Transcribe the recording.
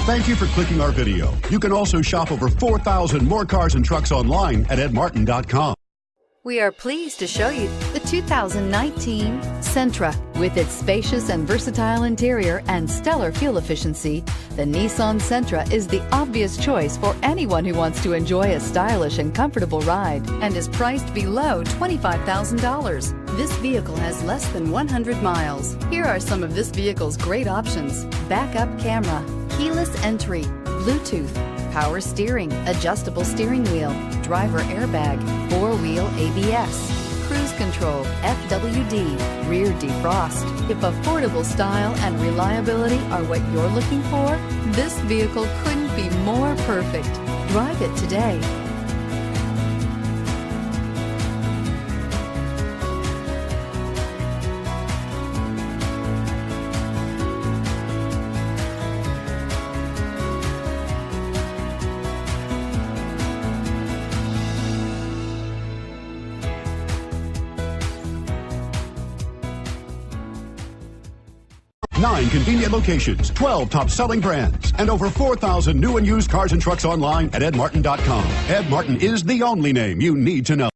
Thank you for clicking our video. You can also shop over 4,000 more cars and trucks online at edmartin.com. We are pleased to show you the 2019 Sentra. With its spacious and versatile interior and stellar fuel efficiency, the Nissan Sentra is the obvious choice for anyone who wants to enjoy a stylish and comfortable ride and is priced below $25,000. This vehicle has less than 100 miles. Here are some of this vehicle's great options: backup camera, keyless entry, Bluetooth, power steering, adjustable steering wheel, driver airbag, four-wheel ABS, cruise control, FWD, rear defrost. If affordable style and reliability are what you're looking for, this vehicle couldn't be more perfect. Drive it today. Nine convenient locations, 12 top-selling brands, and over 4,000 new and used cars and trucks online at edmartin.com. Ed Martin is the only name you need to know.